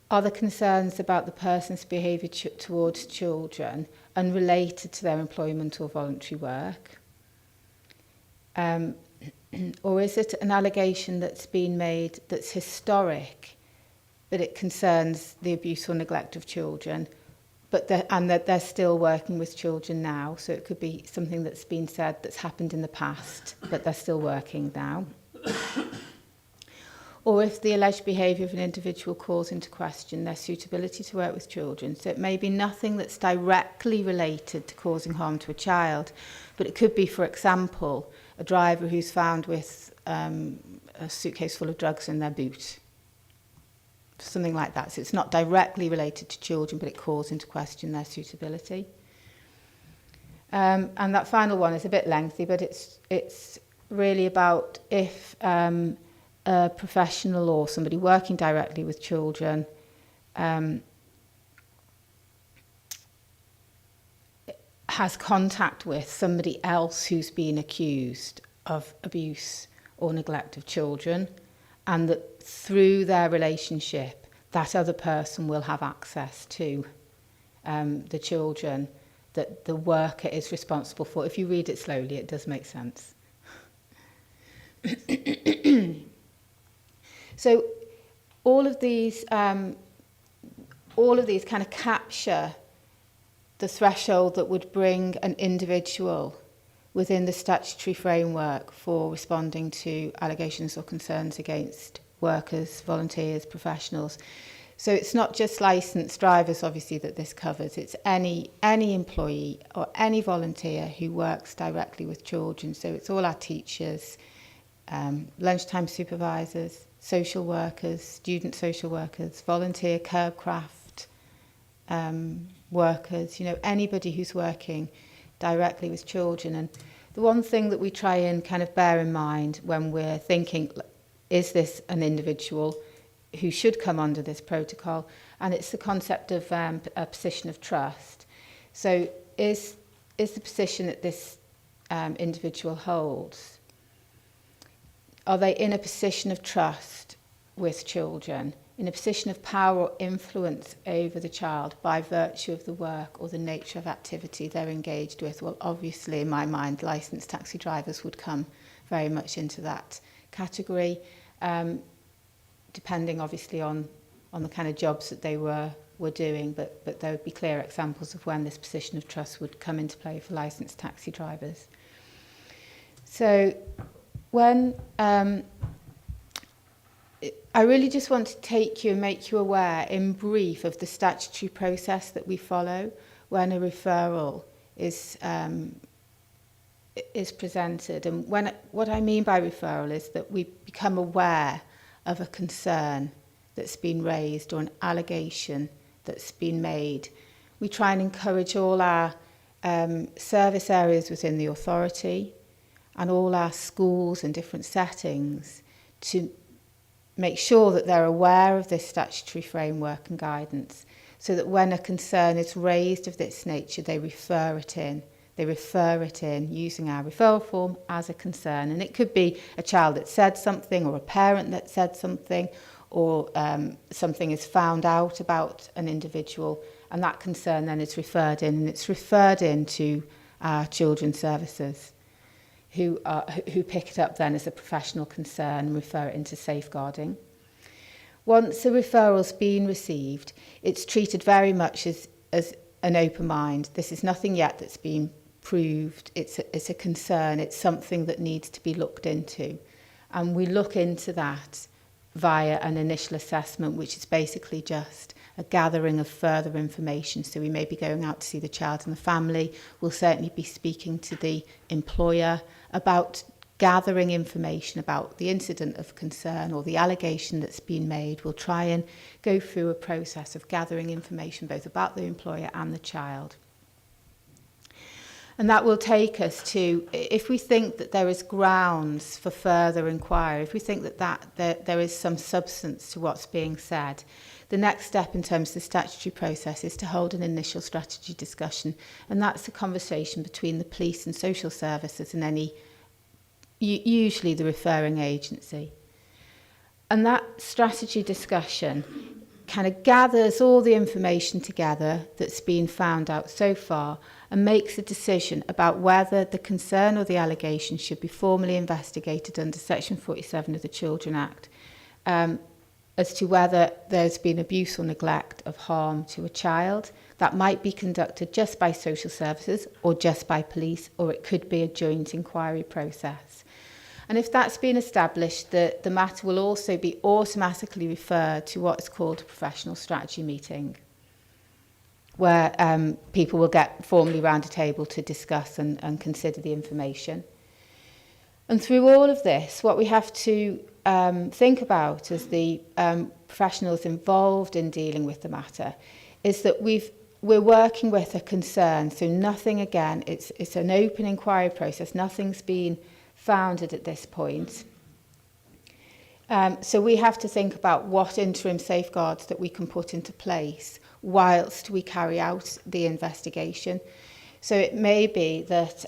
Are the concerns about the person's behaviour towards children unrelated to their employment or voluntary work? Or is it an allegation that's been made that's historic, but it concerns the abuse or neglect of children, and that they're still working with children now? So it could be something that's been said that's happened in the past, but they're still working now. Or if the alleged behaviour of an individual calls into question their suitability to work with children. So it may be nothing that's directly related to causing harm to a child, but it could be, for example, a driver who's found with a suitcase full of drugs in their boot. Something like that. So it's not directly related to children, but it calls into question their suitability. And that final one is a bit lengthy, but it's really about if a professional or somebody working directly with children has contact with somebody else who's been accused of abuse or neglect of children, and that through their relationship, that other person will have access to the children that the worker is responsible for. If you read it slowly, it does make sense. So all of these kind of capture the threshold that would bring an individual within the statutory framework for responding to allegations or concerns against workers, volunteers, professionals. So it's not just licensed drivers, obviously, that this covers. It's any employee or any volunteer who works directly with children. So it's all our teachers, lunchtime supervisors, social workers, student social workers, volunteer curbcraft workers, anybody who's working directly with children. And the one thing that we try and kind of bear in mind when we're thinking, is this an individual who should come under this protocol? And it's the concept of a position of trust. So is the position that this individual holds, are they in a position of trust with children, in a position of power or influence over the child by virtue of the work or the nature of activity they're engaged with? Well, obviously, in my mind, licensed taxi drivers would come very much into that category, depending obviously on the kind of jobs that they were doing, but there would be clear examples of when this position of trust would come into play for licensed taxi drivers. So when I really just want to take you and make you aware in brief of the statutory process that we follow when a referral is presented. And what I mean by referral is that we become aware of a concern that's been raised or an allegation that's been made. We try and encourage all our service areas within the authority and all our schools and different settings to make sure that they're aware of this statutory framework and guidance, so that when a concern is raised of this nature, they refer it in. They refer it in using our referral form as a concern. And it could be a child that said something, or a parent that said something, or something is found out about an individual, and that concern then is referred in, and it's referred in to our children's services, who pick it up then as a professional concern and refer it into safeguarding. Once a referral's been received, it's treated very much as an open mind. This is nothing yet that's been proved. It's a concern. It's something that needs to be looked into. And we look into that via an initial assessment, which is basically just a gathering of further information. So we may be going out to see the child and the family. We'll certainly be speaking to the employer about gathering information about the incident of concern or the allegation that's been made. We'll try and go through a process of gathering information both about the employer and the child. And that will take us to, if we think that there is grounds for further inquiry, if we think that there is some substance to what's being said, the next step in terms of the statutory process is to hold an initial strategy discussion, and that's a conversation between the police and social services and usually the referring agency. And that strategy discussion kind of gathers all the information together that's been found out so far and makes a decision about whether the concern or the allegation should be formally investigated under Section 47 of the Children Act, as to whether there's been abuse or neglect of harm to a child. That might be conducted just by social services or just by police, or it could be a joint inquiry process. And if that's been established, the matter will also be automatically referred to what is called a professional strategy meeting, where people will get formally round a table to discuss and consider the information. And through all of this, what we have to think about as the professionals involved in dealing with the matter is that we're working with a concern. So nothing, again, it's an open inquiry process. Nothing's been founded at this point. So we have to think about what interim safeguards that we can put into place whilst we carry out the investigation. So it may be that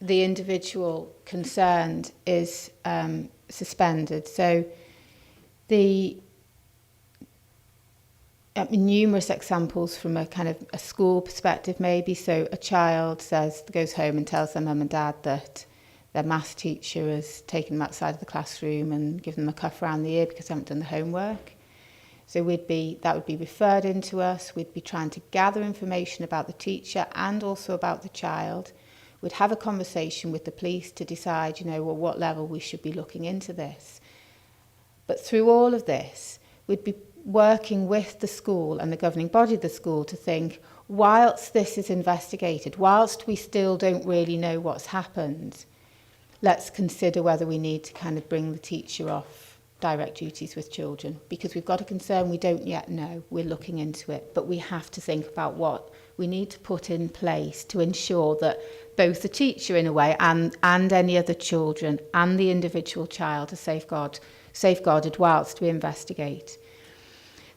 the individual concerned is suspended. So the numerous examples from a kind of a school perspective maybe. So a child goes home and tells their mum and dad that their maths teacher has taken them outside of the classroom and given them a cuff around the ear because they haven't done the homework. So that would be referred into us. We'd be trying to gather information about the teacher and also about the child. We'd have a conversation with the police to decide, what level we should be looking into this. But through all of this, we'd be working with the school and the governing body of the school to think, whilst this is investigated, whilst we still don't really know what's happened, let's consider whether we need to kind of bring the teacher off direct duties with children, because we've got a concern we don't yet know. We're looking into it, but we have to think about what we need to put in place to ensure that both the teacher, in a way, and any other children and the individual child are safeguarded whilst we investigate.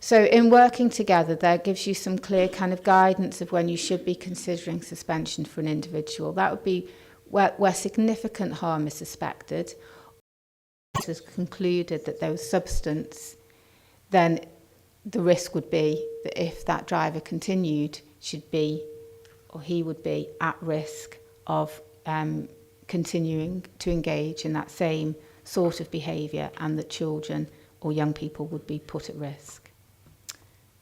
So in working together, that gives you some clear kind of guidance of when you should be considering suspension for an individual. That would be where significant harm is suspected, it has concluded that there was substance, then the risk would be that if that driver continued, he would be at risk of continuing to engage in that same sort of behaviour, and that children or young people would be put at risk.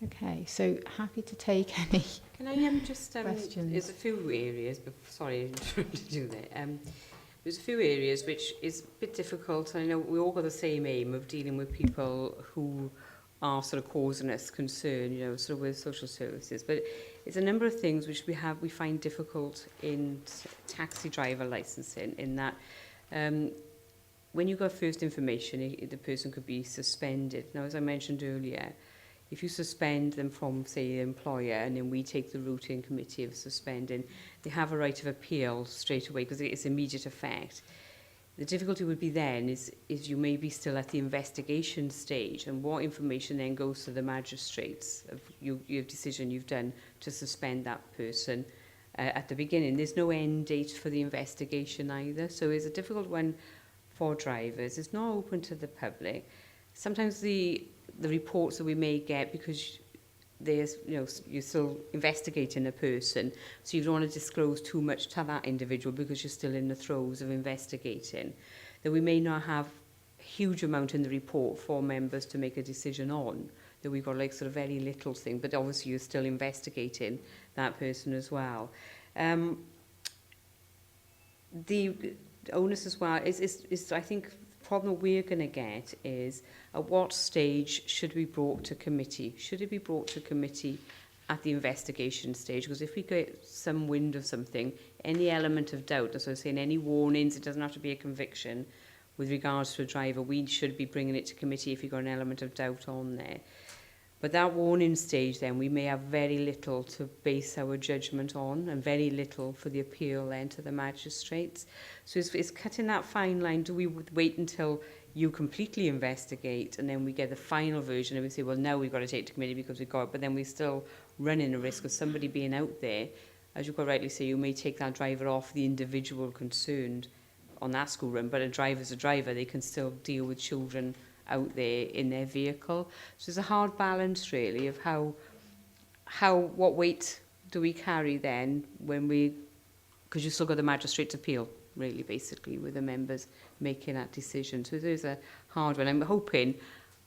Okay, so happy to take any Can I just questions. There's a few areas, but sorry, I didn't try to do that. There's a few areas which is a bit difficult. I know we all got the same aim of dealing with people who are sort of causing us concern, sort of with social services. But it's a number of things which we find difficult in taxi driver licensing, in that when you got first information, the person could be suspended. Now, as I mentioned earlier, if you suspend them from, say, the employer, and then we take the route in committee of suspending, they have a right of appeal straight away because it's immediate effect. The difficulty would be then is you may be still at the investigation stage, and what information then goes to the magistrates of your decision you've done to suspend that person at the beginning. There's no end date for the investigation either, so it's a difficult one for drivers. It's not open to the public. Sometimes the reports that we may get, because you're still investigating a person, so you don't want to disclose too much to that individual because you're still in the throes of investigating, that we may not have a huge amount in the report for members to make a decision on, that we've got like sort of very little thing, but obviously you're still investigating that person as well. The onus as well is I think the problem we're going to get is, at what stage should we be brought to committee? Should it be brought to committee at the investigation stage? Because if we get some wind of something, any element of doubt, as I was saying, any warnings, it doesn't have to be a conviction with regards to a driver, we should be bringing it to committee if you've got an element of doubt on there. But that warning stage, then, we may have very little to base our judgment on, and very little for the appeal then to the magistrates. So it's cutting that fine line. Do we wait until you completely investigate and then we get the final version and we say, well, now we've got to take it to committee because we've got it, but then we're still running a risk of somebody being out there. As you quite rightly say, you may take that driver off the individual concerned on that school run, but a driver's a driver. They can still deal with children out there in their vehicle. So there's a hard balance, really, of what weight do we carry then when we, because you've still got the magistrate's appeal, really, basically, with the members making that decision. So there's a hard one. I'm hoping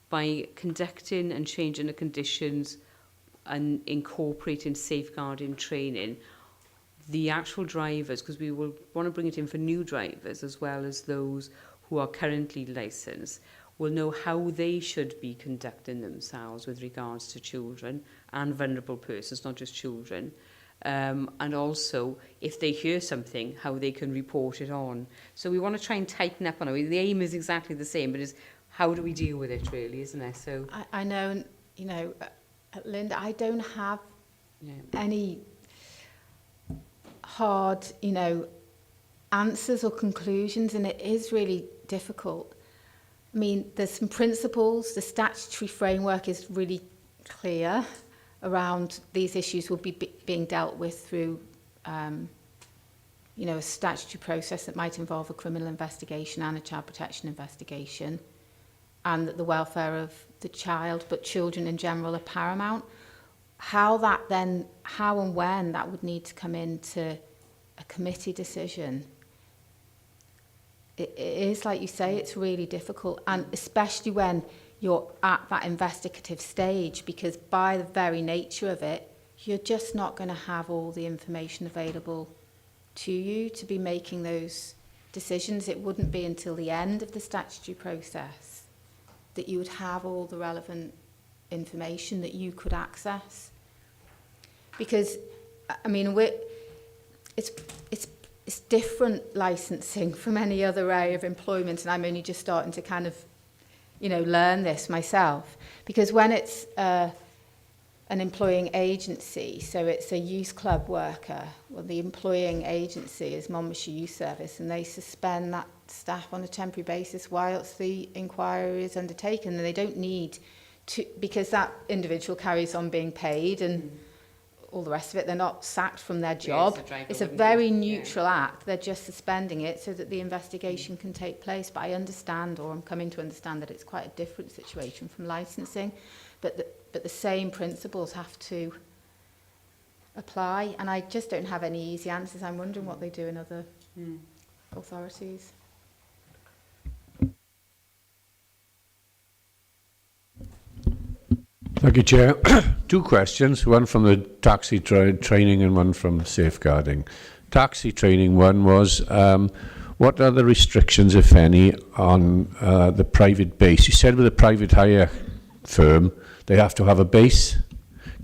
by conducting and changing the conditions and incorporating safeguarding training, the actual drivers, because we will want to bring it in for new drivers as well as those who are currently licensed, will know how they should be conducting themselves with regards to children and vulnerable persons, not just children. And also, if they hear something, how they can report it on. So we want to try and tighten up on it. The aim is exactly the same, but is how do we deal with it, really, isn't it? So I know, Linda, I don't have any hard, answers or conclusions, and it is really difficult. I mean, there's some principles. The statutory framework is really clear around these issues will be being dealt with through, a statutory process that might involve a criminal investigation and a child protection investigation, and that the welfare of the child, but children in general, are paramount. How and when that would need to come into a committee decision, it is, like you say, it's really difficult, and especially when you're at that investigative stage, because by the very nature of it, you're just not going to have all the information available to you to be making those decisions. It wouldn't be until the end of the statutory process that you would have all the relevant information that you could access. Because, I mean, it's different licensing from any other area of employment, and I'm only just starting to kind of, learn this myself. Because when it's an employing agency, so it's a youth club worker, well, the employing agency is Monmouthshire Youth Service, and they suspend that staff on a temporary basis whilst the inquiry is undertaken, and they don't need to, because that individual carries on being paid and all the rest of it. They're not sacked from their job. It's a very neutral act. They're just suspending it so that the investigation can take place. But I understand, or I'm coming to understand, that it's quite a different situation from licensing. But the same principles have to apply. And I just don't have any easy answers. I'm wondering what they do in other authorities. Thank you, Chair. Two questions, one from the taxi training and one from safeguarding. Taxi training one was, what are the restrictions, if any, on the private base? You said with a private hire firm, they have to have a base.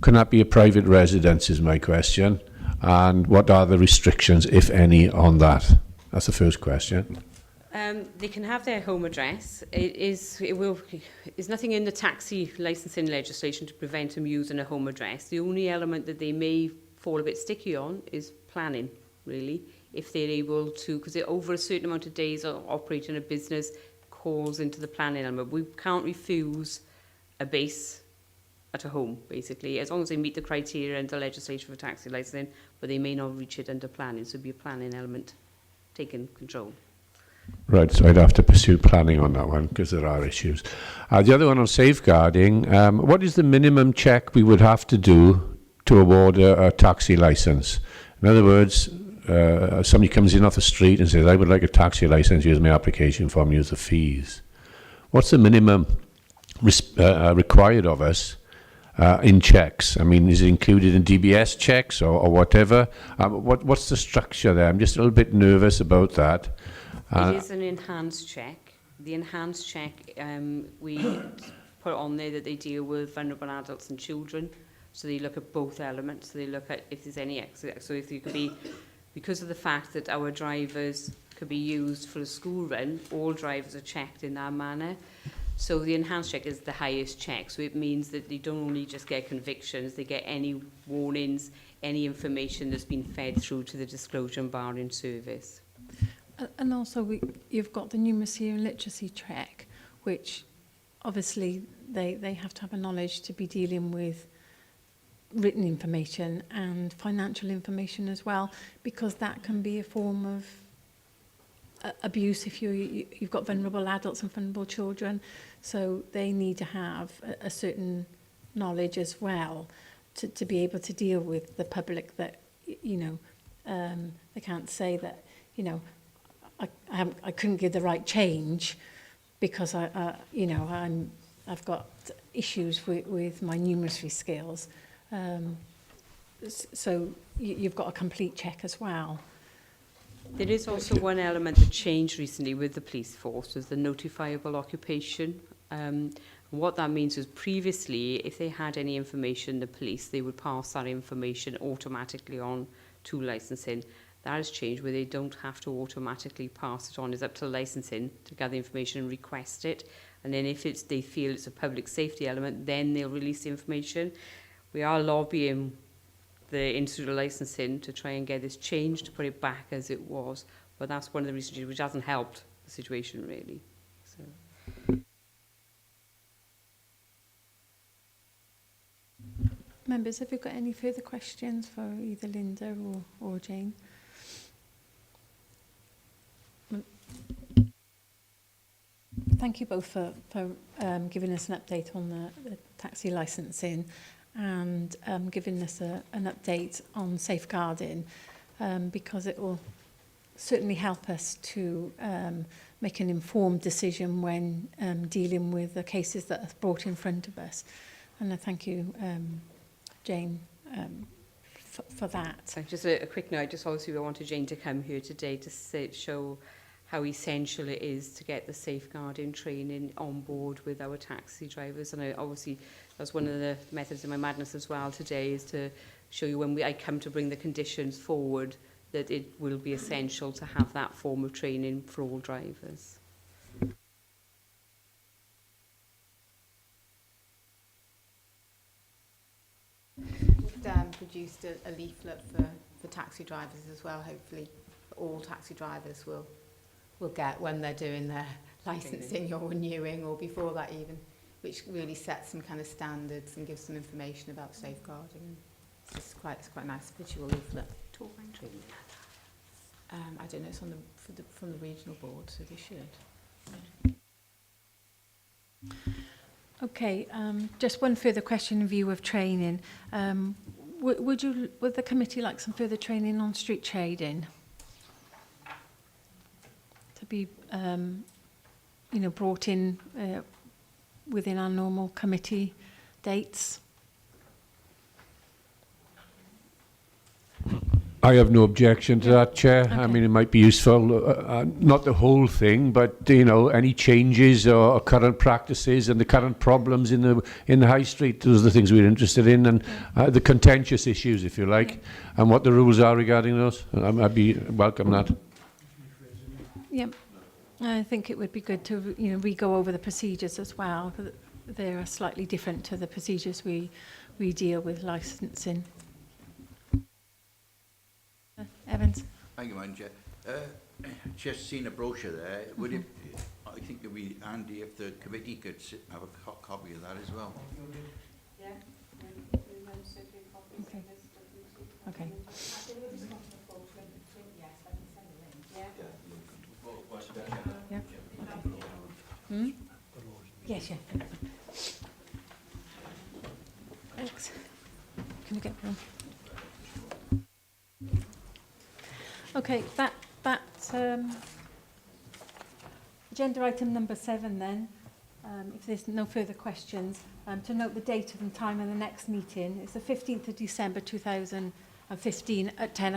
Can that be a private residence, is my question. And what are the restrictions, if any, on that? That's the first question. They can have their home address. There's nothing in the taxi licensing legislation to prevent them using a home address. The only element that they may fall a bit sticky on is planning, really. If they're able to, because over a certain amount of days operating a business calls into the planning element. We can't refuse a base at a home, basically, as long as they meet the criteria under legislation for taxi licensing, but they may not reach it under planning, so it'd be a planning element taking control. Right, so I'd have to pursue planning on that one because there are issues. The other one on safeguarding, what is the minimum check we would have to do to award a taxi licence? In other words, somebody comes in off the street and says, I would like a taxi licence, here's my application form, here's the fees. What's the minimum required of us in checks? I mean, is it included in DBS checks or whatever? What's the structure there? I'm just a little bit nervous about that. It is an enhanced check. The enhanced check, we put on there that they deal with vulnerable adults and children. So they look at both elements. So they look at if there's any exit. So if you could be, because of the fact that our drivers could be used for a school run, all drivers are checked in that manner. So the enhanced check is the highest check. So it means that they don't only just get convictions, they get any warnings, any information that's been fed through to the disclosure and barring service. And also you've got the numeracy and literacy check, which obviously they have to have a knowledge to be dealing with written information and financial information as well, because that can be a form of abuse if you've got vulnerable adults and vulnerable children. So they need to have a certain knowledge as well to be able to deal with the public that, you know, they can't say that, you know, I couldn't give the right change because you know, I've got issues with my numeracy skills. So you've got a complete check as well. There is also one element that changed recently with the police force, was the notifiable occupation. What that means is previously, if they had any information, the police, they would pass that information automatically on to licensing. That has changed where they don't have to automatically pass it on. It's up to licensing to gather information and request it. And then if they feel it's a public safety element, then they'll release the information. We are lobbying the Institute of Licensing to try and get this changed, to put it back as it was. But that's one of the reasons which hasn't helped the situation really. So. Members, have you got any further questions for either Linda or Jane? Thank you both for giving us an update on the taxi licensing and giving us an update on safeguarding, because it will certainly help us to make an informed decision when dealing with the cases that are brought in front of us. And I thank you, Jane, for that. So just a quick note, just obviously we wanted Jane to come here today to show how essential it is to get the safeguarding training on board with our taxi drivers. And obviously that's one of the methods in my madness as well today, is to show you when I come to bring the conditions forward that it will be essential to have that form of training for all drivers. Produced a leaflet for taxi drivers as well. Hopefully all taxi drivers will get when they're doing their licensing or renewing, or before that even, which really sets some kind of standards and gives some information about safeguarding. It's quite a nice visual leaflet. I don't know, it's on from the regional board, so they should. Okay, just one further question in view of training. Would the committee like some further training on street trading? To be, you know, brought in within our normal committee dates? I have no objection to that, Chair. Okay. I mean, it might be useful, not the whole thing, but, you know, any changes or current practices and the current problems in the high street. Those are the things we're interested in, and the contentious issues, if you like, and what the rules are regarding those. I'd welcome that. Yep. I think it would be good to, you know, re-go over the procedures as well. They are slightly different to the procedures we deal with licensing. Evans. Thank you, Madam Chair. Just seen a brochure there. Would it? I think it'd be handy if the committee could have a copy of that as well. Yeah. Okay. Okay. Yeah. Okay. Hmm? Yes, yeah. Thanks. Can we get one? Okay, that's agenda item number 7 then. If there's no further questions, to note the date and time of the next meeting. It's the 15th of December 2015 at 10